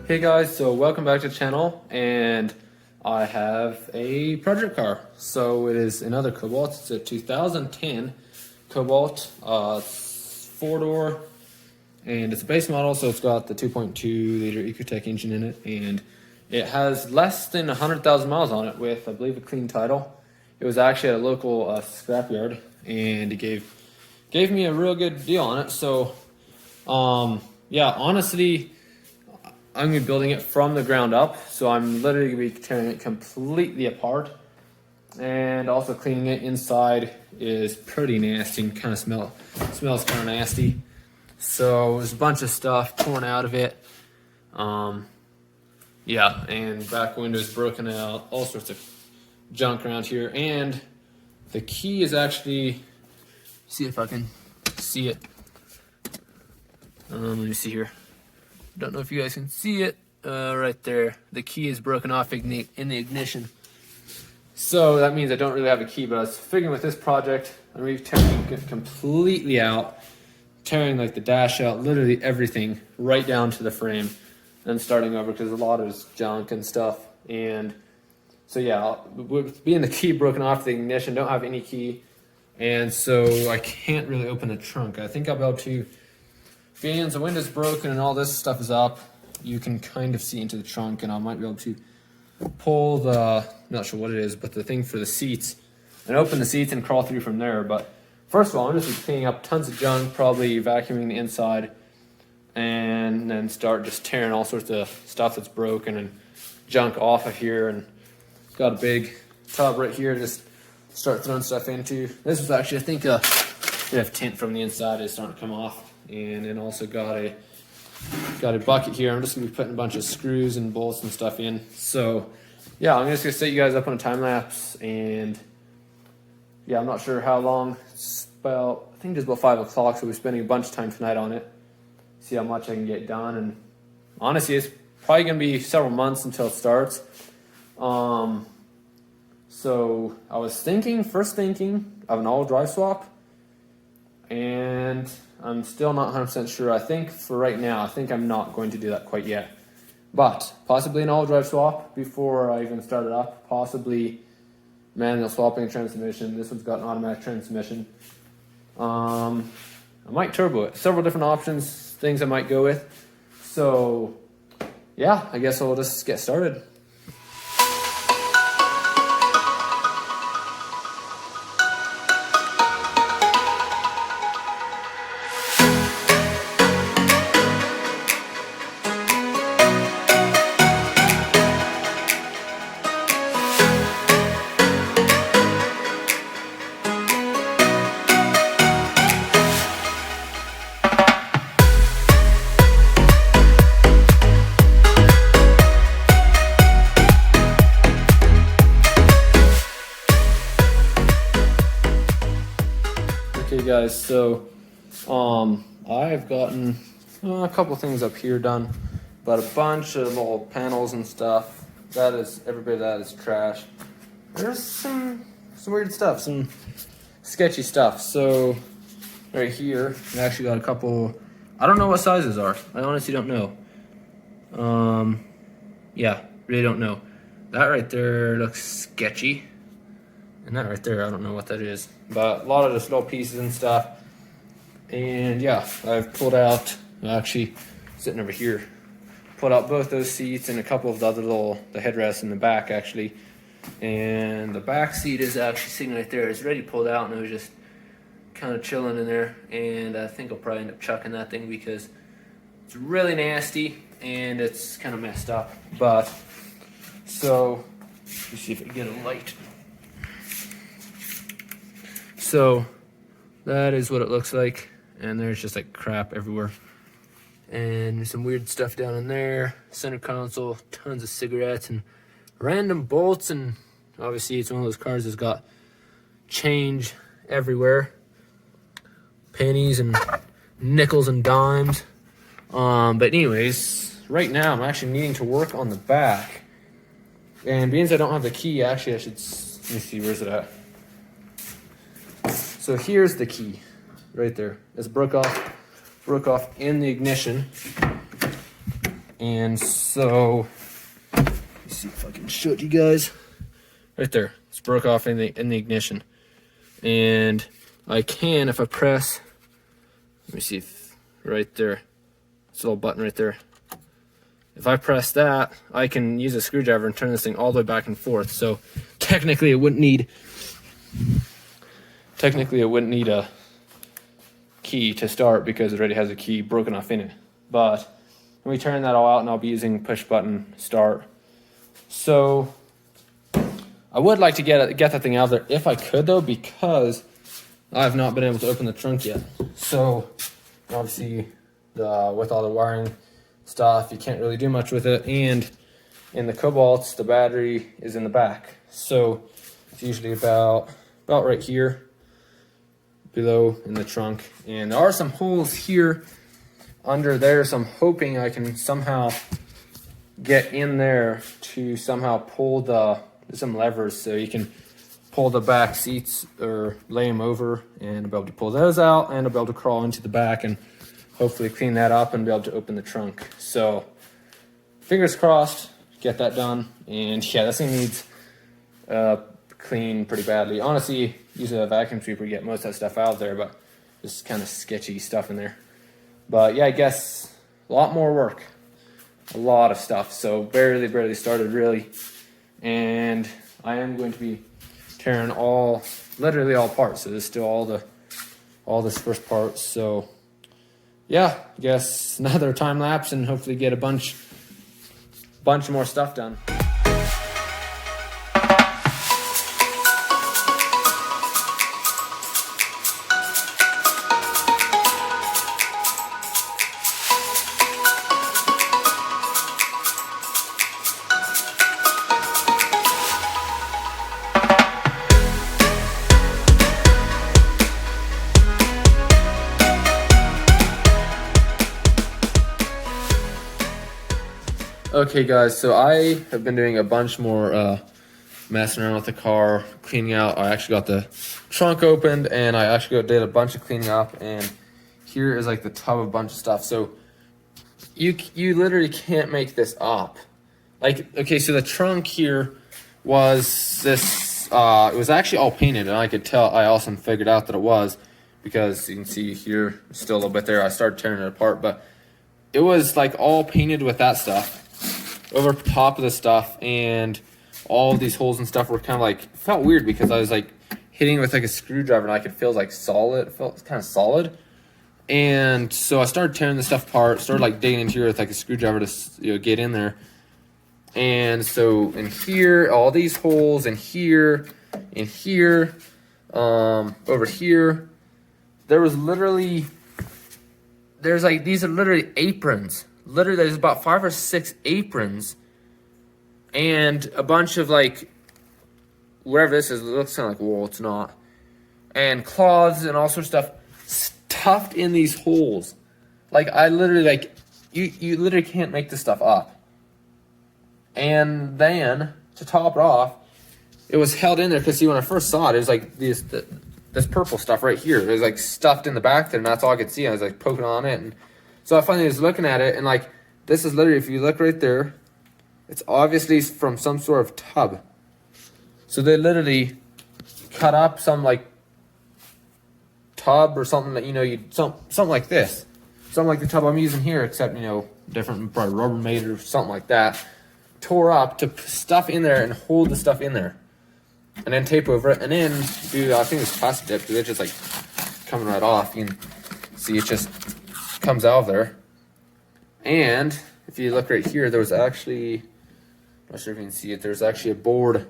Hey guys, so welcome back to the channel, and I have a project car. So it is another COBALT. It's a 2010 COBALT. It's 4-door, and it's a base model, so it's got the 2.2 liter Ecotec engine in it, and it has less than 100,000 miles on it with, I believe, a clean title. It was actually at a local scrapyard, and it gave me a real good deal on it. So yeah, honestly, I'm going to be building it from the ground up, so I'm literally going to be tearing it completely apart, and also cleaning it. Inside is pretty nasty and kind of smells kind of nasty. So there's a bunch of stuff torn out of it. Yeah, and back windows broken out, all sorts of junk around here. And the key is actually, see if I can see it. Let me see here. Don't know if you guys can see it right there. The key is broken off in the ignition. So that means I don't really have a key, but I was figuring with this project, I'm going to be tearing it completely out, tearing like the dash out, literally everything, right down to the frame, and starting over because a lot of it's junk and stuff. And so yeah, with being the key broken off the ignition, don't have any key, and so I can't really open the trunk. I think I'll be able to. Being the window's broken and all this stuff is up, you can kind of see into the trunk, and I might be able to pull the, not sure what it is, but the thing for the seats, and open the seats and crawl through from there. But first of all, I'm just cleaning up tons of junk, probably vacuuming the inside, and then start just tearing all sorts of stuff that's broken and junk off of here. And got a big tub right here to just start throwing stuff into. This was actually, I think, a bit of tint from the inside is starting to come off. And then also got a bucket here. I'm just gonna be putting a bunch of screws and bolts and stuff in. So yeah, I'm just gonna set you guys up on a time lapse, and yeah, I'm not sure how long. It's about, I think it's about 5 o'clock, so we're spending a bunch of time tonight on it. See how much I can get done, and honestly, it's probably gonna be several months until it starts. So I was first thinking of an all drive swap, and I'm still not 100% sure. I think for right now, I think I'm not going to do that quite yet. But possibly an all-drive swap before I even start it up. Possibly manual swapping a transmission. This one's got an automatic transmission. I might turbo it. Several different options, things I might go with. So yeah, I guess I'll just get started. Okay guys, so I've gotten a couple things up here done, but a bunch of little panels and stuff. That is, every bit of that is trash. There's some weird stuff, some sketchy stuff. So right here, I actually got a couple, I don't know what sizes are. I honestly don't know. Yeah, really don't know. That right there looks sketchy. And that right there, I don't know what that is. But a lot of just little pieces and stuff. And yeah, I've pulled out, actually sitting over here, pulled out both those seats and a couple of the other the headrests in the back actually. And the back seat is actually sitting right there. It's already pulled out, and it was just kind of chilling in there. And I think I'll probably end up chucking that thing because it's really nasty and it's kind of messed up. But, so, let's see if I can get a light. So that is what it looks like, and there's just like crap everywhere, and some weird stuff down in there. Center console, tons of cigarettes and random bolts, and obviously it's one of those cars that's got change everywhere, pennies and nickels and dimes. But anyways, right now I'm actually needing to work on the back, and being as I don't have the key, actually I should, let me see, where's it at? So here's the key, right there. It's broke off in the ignition. And so, let me see if I can show it to you guys. Right there, it's broke off in the ignition. And I can, if I press, let me see if, right there, it's a little button right there. If I press that, I can use a screwdriver and turn this thing all the way back and forth. So technically it wouldn't need a key to start because it already has a key broken off in it. But let me turn that all out and I'll be using push button start. So I would like to get that thing out of there if I could though, because I've not been able to open the trunk yet. So obviously with all the wiring stuff, you can't really do much with it. And in the COBALTs, the battery is in the back. So it's usually about right here below in the trunk. And there are some holes here under there, so I'm hoping I can somehow get in there to somehow pull some levers so you can pull the back seats or lay them over, and be able to pull those out, and I'll be able to crawl into the back and hopefully clean that up and be able to open the trunk. So fingers crossed, get that done. And yeah, this thing needs clean pretty badly. Honestly, use a vacuum sweeper to get most of that stuff out of there, but just kind of sketchy stuff in there. But yeah, I guess a lot more work, a lot of stuff. So barely started really. And I am going to be tearing literally all apart. So there's still all this first part. So yeah, I guess another time lapse and hopefully get a bunch more stuff done. Okay guys, so I have been doing a bunch more messing around with the car, cleaning out. I actually got the trunk opened and I actually did a bunch of cleaning up, and here is like the tub of a bunch of stuff. So you literally can't make this up. Like, okay, so the trunk here was this, it was actually all painted, and I could tell, I also figured out that it was, because you can see here, still a little bit there, I started tearing it apart, but it was like all painted with that stuff over top of the stuff, and all of these holes and stuff were kind of like, it felt weird because I was like hitting it with like a screwdriver and I could feel like solid, it felt kind of solid. And so I started tearing the stuff apart, started like digging into here with like a screwdriver to get in there. And so in here, all these holes in here, over here, there's like, these are literally aprons. Literally, there's about 5 or 6 aprons and a bunch of like, whatever this is, it looks kind of like wool, it's not. And cloths and all sorts of stuff stuffed in these holes. Like, I literally, like, you literally can't make this stuff up. And then, to top it off, it was held in there, because see, when I first saw it, it was like this purple stuff right here. It was like stuffed in the back there, and that's all I could see. I was like poking on it, and so I finally was looking at it, and like, this is literally, if you look right there, it's obviously from some sort of tub. So they literally cut up some like tub or something that, you know, something like this. Something like the tub I'm using here, except, you know, different, probably Rubbermaid or something like that. Tore up to stuff in there and hold the stuff in there. And then tape over it, and then do, I think it's plastic dip, because it's just like coming right off. You can see it just comes out of there. And if you look right here, there was actually, I'm not sure if you can see it, there's actually a board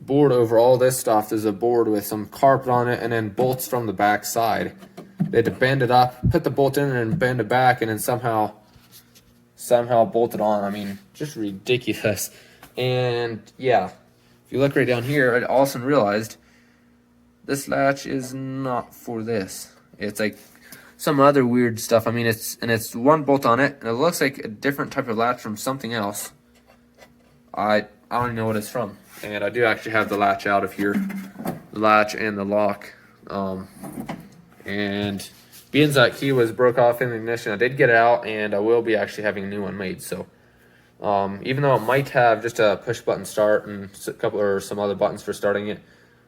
over all this stuff. There's a board with some carpet on it, and then bolts from the back side. They had to bend it up, put the bolt in, and bend it back, and then somehow bolt it on. I mean, just ridiculous. And yeah, if you look right down here, I also realized this latch is not for this. It's like some other weird stuff. I mean, it's one bolt on it, and it looks like a different type of latch from something else. I don't even know what it's from. And I do actually have the latch out of here, the latch and the lock. And being that key was broke off in the ignition, I did get it out, and I will be actually having a new one made. So even though it might have just a push button start and a couple or some other buttons for starting it,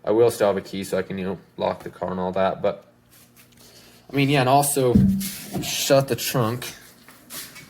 I will still have a key so I can, you know, lock the car and all that. But I mean, yeah, and also shut the trunk.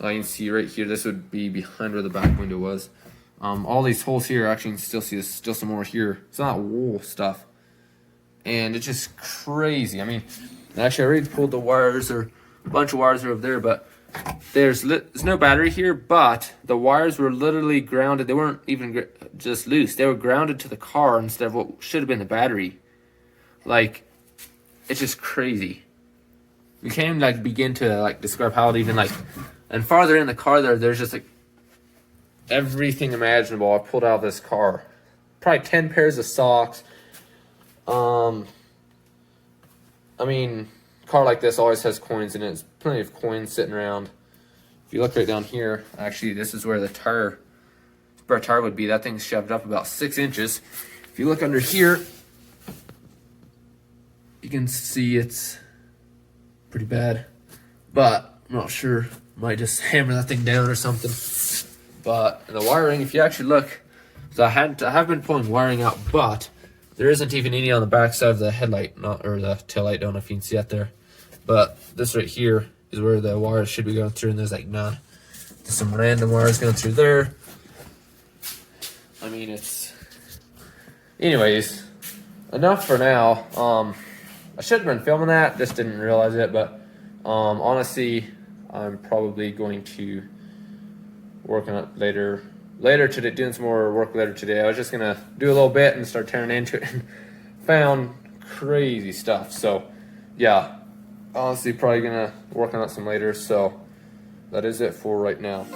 You can see right here, this would be behind where the back window was. All these holes here, actually you can still see there's still some more here. It's not wool stuff. And it's just crazy. I mean, actually I already pulled the wires, or a bunch of wires are over there, but there's no battery here, but the wires were literally grounded. They weren't even just loose. They were grounded to the car instead of what should have been the battery. Like, it's just crazy. You can't even like begin to like describe how it even like, and farther in the car there's just like everything imaginable I pulled out of this car. Probably 10 pairs of socks. I mean, a car like this always has coins in it. There's plenty of coins sitting around. If you look right down here, actually this is where the tire, spare tire would be. That thing's shoved up about 6 inches. If you look under here, you can see it's pretty bad, but I'm not sure. Might just hammer that thing down or something. But the wiring, if you actually look, so I have been pulling wiring out, but there isn't even any on the back side of the headlight, or the tail light. Don't know if you can see that there, but this right here is where the wires should be going through, and there's like none. Just some random wires going through there. I mean, it's, anyways, enough for now. I should have been filming that, just didn't realize it, but honestly, I'm probably going to work on it later today, doing some more work later today. I was just gonna do a little bit and start tearing into it, and found crazy stuff. So yeah, honestly probably gonna work on it some later. So that is it for right now.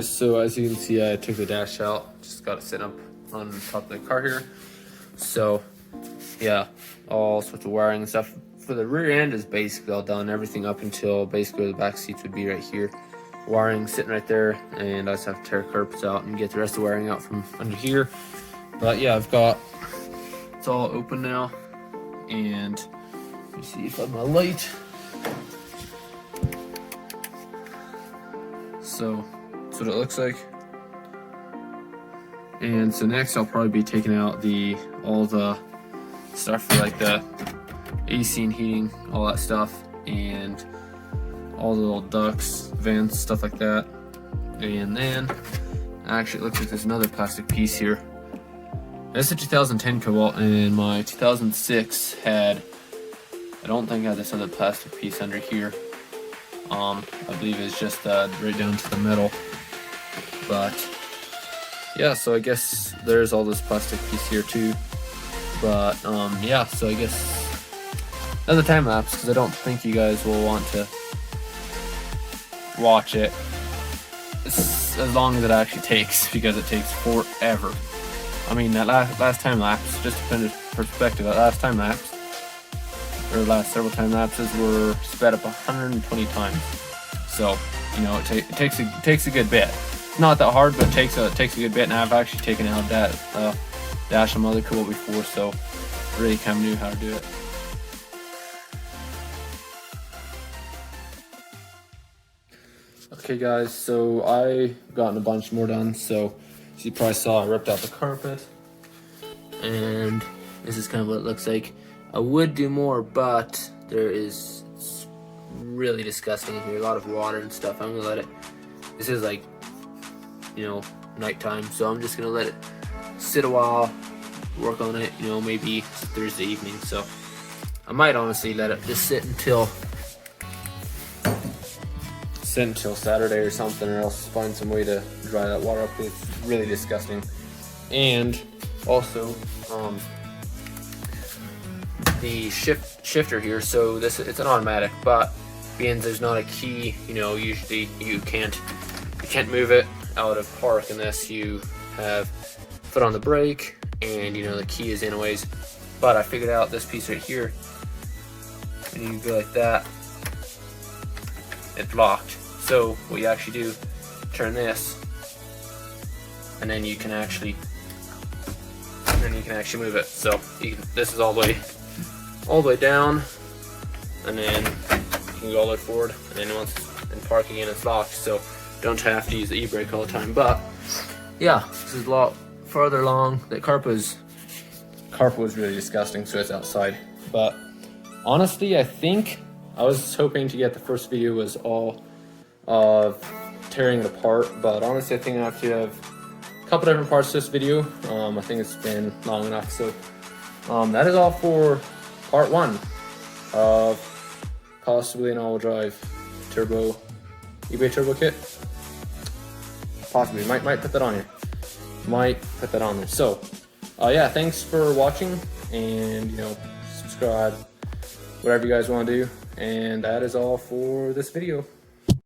So as you can see, I took the dash out, just got it sitting up on top of the car here. So yeah, all sorts of wiring and stuff. For the rear end is basically all done. Everything up until basically the back seats would be right here. Wiring sitting right there, and I just have to tear carpets out and get the rest of the wiring out from under here. But yeah, it's all open now. And let me see if I have my light. So that's what it looks like. And so next I'll probably be taking out all the stuff for like the AC and heating, all that stuff, and all the little ducts, vents, stuff like that. And then actually it looks like there's another plastic piece here. This is a 2010 Cobalt, and my 2006 I don't think had this other plastic piece under here. I believe it's just right down to the metal. But yeah, so I guess there's all this plastic piece here too. But yeah, so I guess another time lapse, because I don't think you guys will want to watch it as long as it actually takes, because it takes forever. I mean, that last time lapse, just to put into perspective, that last time lapse, or last several time lapses, were sped up 120 times. So, you know, it takes a good bit. It's not that hard, but it takes a good bit, and I've actually taken out that dash on my other COBALT before, so really kind of knew how to do it. Okay guys, so I gotten a bunch more done. So as you probably saw, I ripped out the carpet, and this is kind of what it looks like. I would do more, but it's really disgusting in here. A lot of water and stuff. I'm gonna let it, this is like, you know, nighttime, so I'm just gonna let it sit a while, work on it, you know, maybe Thursday evening. So I might honestly let it just sit until Saturday or something, or else find some way to dry that water up. It's really disgusting. And also the shifter here, so it's an automatic, but being there's not a key, you know, usually you can't move it out of park unless you have foot on the brake and you know the key is anyways. But I figured out this piece right here, and you go like that, it's locked. So what you actually do, turn this, and then you can actually move it. So this is all the way down, and then you can go all the way forward, and then once in park again, it's locked. So don't have to use the e-brake all the time. But yeah, this is a lot further along. The carpet was really disgusting, so it's outside. But honestly, I think I was hoping to get the first video was all of tearing it apart, but honestly I think I have to have a couple different parts to this video. I think it's been long enough. So that is all for part 1 of possibly an all-wheel drive turbo eBay turbo kit. Possibly might put that on here, might put that on there. So yeah, thanks for watching, and you know, subscribe, whatever you guys want to do. And that is all for this video.